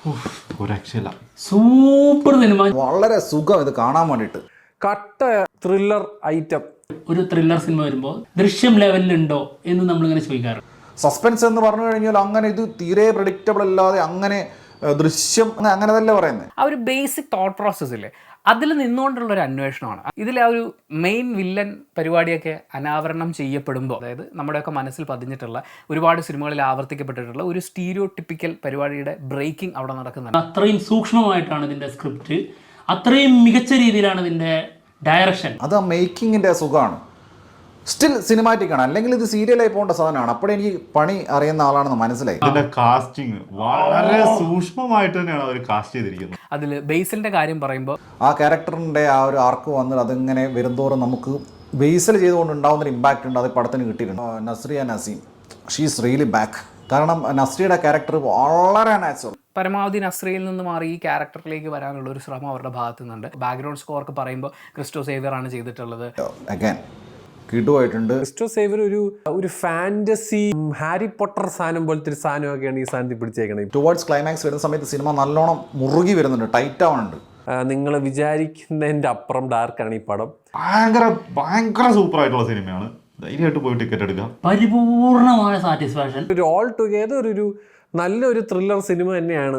ഒരു രക്ഷയില്ല. Super cinema. വളരെ സുഖം ഇത് കാണാൻ വേണ്ടിയിട്ട്. കട്ട ത്രില്ലർ ഐറ്റം. ഒരു ത്രില്ലർ സിനിമ വരുമ്പോൾ ദൃശ്യം ലെവലിലുണ്ടോ എന്ന് നമ്മളിങ്ങനെ ചോദിക്കാറുണ്ട്. സസ്പെൻസ് എന്ന് പറഞ്ഞു കഴിഞ്ഞാൽ അങ്ങനെ ഇത് തീരെ പ്രഡിക്റ്റബിൾ അല്ലാതെ അങ്ങനെ ദൃശ്യം അങ്ങനെ തന്നെ പറയുന്നത്. ആ ഒരു ബേസിക് തോട്ട് പ്രോസസ്സില്ലേ, അതിൽ നിന്നുകൊണ്ടുള്ള ഒരു അന്വേഷണമാണ്. ഇതിലെ ആ ഒരു മെയിൻ വില്ലൻ പരിപാടിയൊക്കെ അനാവരണം ചെയ്യപ്പെടുമ്പോൾ, അതായത് നമ്മുടെയൊക്കെ മനസ്സിൽ പതിഞ്ഞിട്ടുള്ള ഒരുപാട് സിനിമകളിൽ ആവർത്തിക്കപ്പെട്ടിട്ടുള്ള ഒരു സ്റ്റീരിയോ ടിപ്പിക്കൽ പരിപാടിയുടെ ബ്രേക്കിംഗ് അവിടെ നടക്കുന്നുണ്ട്. അത്രയും സൂക്ഷ്മമായിട്ടാണ് ഇതിൻ്റെ സ്ക്രിപ്റ്റ്, അത്രയും മികച്ച രീതിയിലാണ് ഇതിൻ്റെ ഡയറക്ഷൻ. അത് ആ മേക്കിങ്ങിൻ്റെ സുഖമാണ്. സ്റ്റിൽ സിനിമാറ്റിക് ആണ്, അല്ലെങ്കിൽ ഇത് സീരിയലായി പോകേണ്ട സാധനമാണ്. അപ്പോഴേ എനിക്ക് പണി അറിയുന്ന ആളാണെന്ന് മനസ്സിലായി. ഇതിന്റെ കാസ്റ്റിംഗ് വളരെ സൂക്ഷ്മമായിട്ട് തന്നെയാണ് അവർ കാസ്റ്റ് ചെയ്തിരിക്കുന്നത്. അതിൽ ബേസിലിൻ്റെ കാര്യം പറയുമ്പോൾ ആ ക്യാരക്ടറിൻ്റെ ആ ഒരു ആർക്ക് വന്ന് അതിങ്ങനെ വരുന്തോറും നമുക്ക് ബേസിൽ ചെയ്തുകൊണ്ട് ഉണ്ടാകുന്നൊരു ഇമ്പാക്റ്റ് ഉണ്ട്. അത് പടത്തിന് കിട്ടിയിട്ടുണ്ട്. Nazriya Nazim, she's really back. കാരണം നസ്രിയുടെ ക്യാരക്ടർ വളരെ നാച്ചുറൽ. പരമാവധി നസ്രിയിൽ നിന്ന് മാറി ഈ ക്യാരക്ടറിലേക്ക് വരാനുള്ള ഒരു ശ്രമം അവരുടെ ഭാഗത്തു നിന്നുണ്ട്. ബാക്ക്ഗ്രൗണ്ട് സ്കോർക്ക് പറയുമ്പോൾ ക്രിസ്റ്റോ സേവിയർ ആണ് ചെയ്തിട്ടുള്ളത്. അഗൈൻ കിടുവായിട്ടുണ്ട്. ക്രിസ്റ്റോ സേവിയർ ഒരു ഫാന്റസി ഹാരി പോട്ടർ സാധനം പോലത്തെ ഒരു സാധനമൊക്കെയാണ് ഈ സാധനത്തിൽ പിടിച്ചേക്കണത്. ടുവേർഡ്സ് ക്ലൈമാക്സ് വരുന്ന സമയത്ത് സിനിമ നല്ലോണം മുറുകി വരുന്നുണ്ട്, ടൈറ്റ് ആവുന്നുണ്ട്. നിങ്ങൾ വിചാരിക്കുന്നതിൻ്റെ അപ്പുറം ഡാർക്കാണ് ഈ പടം. ഭയങ്കര സൂപ്പർ ആയിട്ടുള്ള സിനിമയാണ്. ധൈര്യമായിട്ട് പോയി ടിക്കറ്റ് എടുക്കാം. പരിപൂർണമായ സാറ്റിസ്ഫാക്ഷൻ. ഒരു ഓൾ ടുഗെദർ ഒരു നല്ലൊരു ത്രില്ലർ സിനിമ തന്നെയാണ്.